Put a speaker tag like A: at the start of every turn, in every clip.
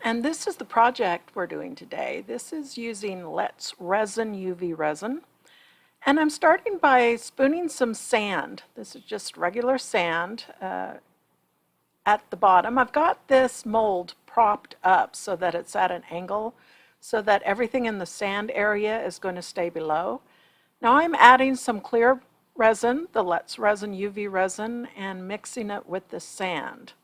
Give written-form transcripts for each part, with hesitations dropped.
A: And this is the project we're doing today. This is using Let's Resin UV resin. And I'm starting by spooning some sand. This is just regular sand at the bottom. I've got this mold propped up so that it's at an angle so that everything in the sand area is going to stay below. Now I'm adding some clear resin, the Let's Resin UV resin, and mixing it with the sand.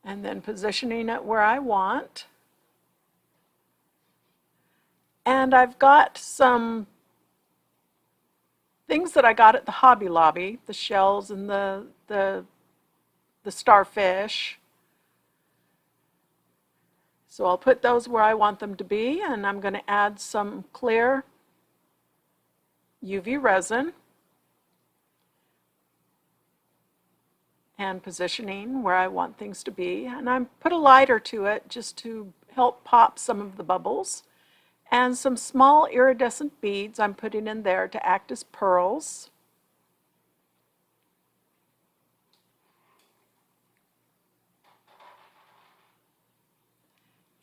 A: And then positioning it where I want. And I've got some things that I got at the Hobby Lobby, the shells and the starfish. So I'll put those where I want them to be, and I'm going to add some clear UV resin and positioning where I want things to be. And I put a lighter to it just to help pop some of the bubbles. And some small iridescent beads I'm putting in there to act as pearls.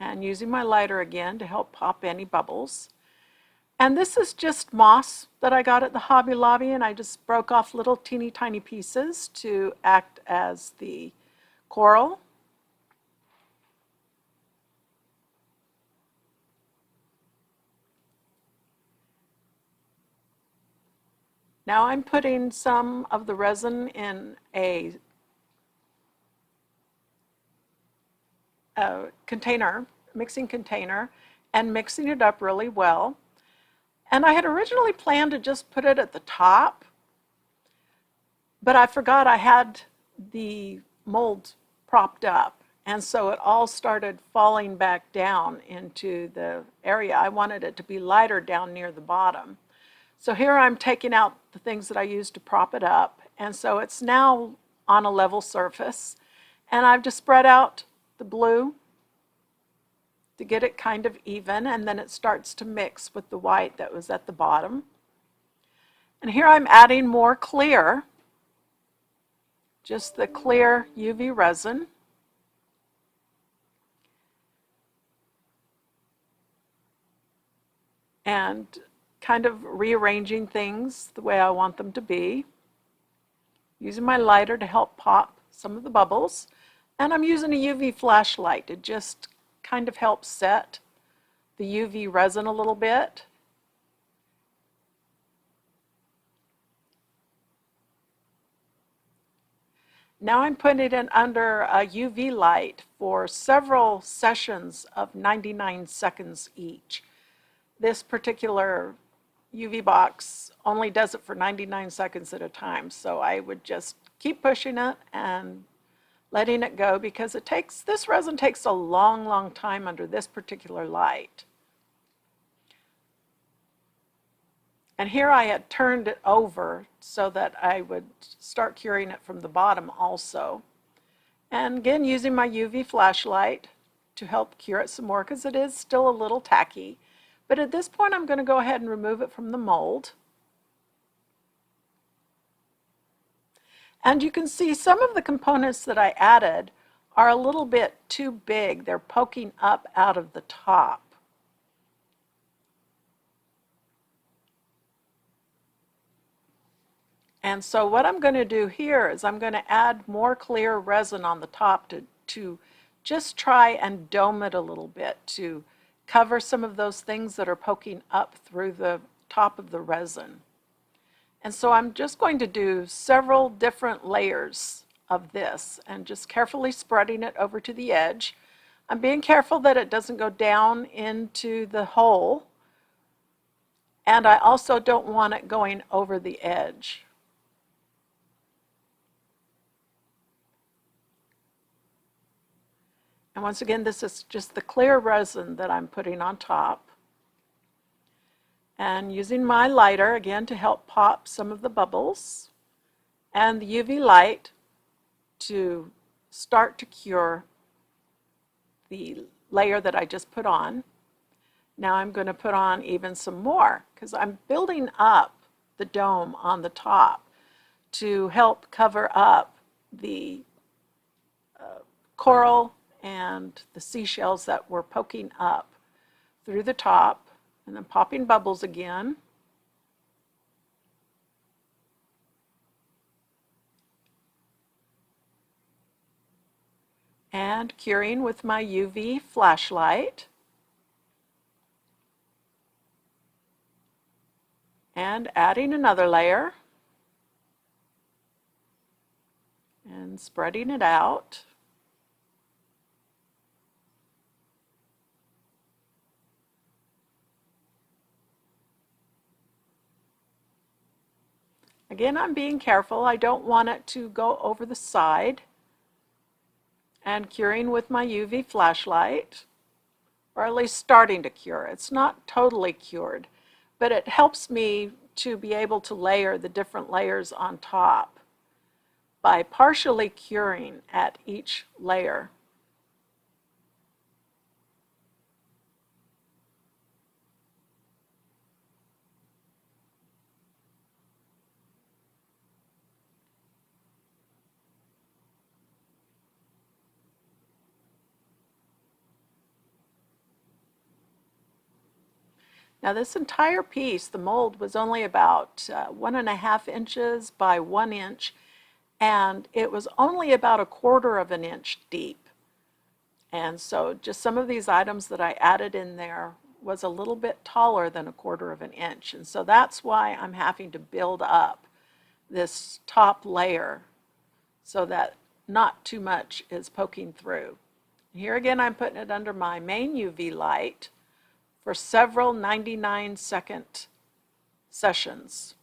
A: And using my lighter again to help pop any bubbles. And this is just moss that I got at the Hobby Lobby, and I just broke off little teeny tiny pieces to act as the coral. Now I'm putting some of the resin in a container, mixing container, and mixing it up really well. And I had originally planned to just put it at the top, but I forgot I had the mold propped up. And so it all started falling back down into the area. I wanted it to be lighter down near the bottom. So here I'm taking out the things that I used to prop it up. And so it's now on a level surface. And I've just spread out the blue to get it kind of even, and then it starts to mix with the white that was at the bottom. And here I'm adding more clear, just the clear UV resin. And kind of rearranging things the way I want them to be. Using my lighter to help pop some of the bubbles. And I'm using a UV flashlight to just kind of help set the UV resin a little bit. Now I'm putting it in under a UV light for several sessions of 99 seconds each. This particular UV box only does it for 99 seconds at a time, so I would just keep pushing it and letting it go, because this resin takes a long time under this particular light. And here I had turned it over so that I would start curing it from the bottom also. And again, using my UV flashlight to help cure it some more, because it is still a little tacky. But at this point, I'm going to go ahead and remove it from the mold. And you can see some of the components that I added are a little bit too big. They're poking up out of the top. And so what I'm going to do here is I'm going to add more clear resin on the top to just try and dome it a little bit, to cover some of those things that are poking up through the top of the resin. And so I'm just going to do several different layers of this and just carefully spreading it over to the edge. I'm being careful that it doesn't go down into the hole, and I also don't want it going over the edge. And once again, this is just the clear resin that I'm putting on top. And using my lighter again to help pop some of the bubbles, and the UV light to start to cure the layer that I just put on. Now I'm going to put on even some more, because I'm building up the dome on the top to help cover up the coral and the seashells that were poking up through the top, and then popping bubbles again. And curing with my UV flashlight. And adding another layer. And spreading it out. Again, I'm being careful. I don't want it to go over the side. And curing with my UV flashlight, or at least starting to cure. It's not totally cured, but it helps me to be able to layer the different layers on top by partially curing at each layer. Now this entire piece, the mold was only about 1.5 inches by 1 inch, and it was only about 1/4 of an inch deep. And so just some of these items that I added in there was a little bit taller than 1/4 of an inch. And so that's why I'm having to build up this top layer so that not too much is poking through. Here again, I'm putting it under my main UV light for several 99-second sessions.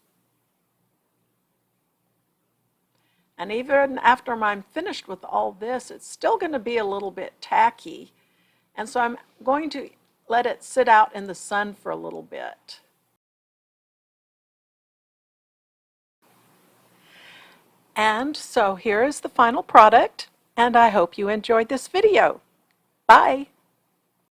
A: And even after I'm finished with all this, it's still going to be a little bit tacky. And so I'm going to let it sit out in the sun for a little bit. And so here is the final product, and I hope you enjoyed this video. Bye!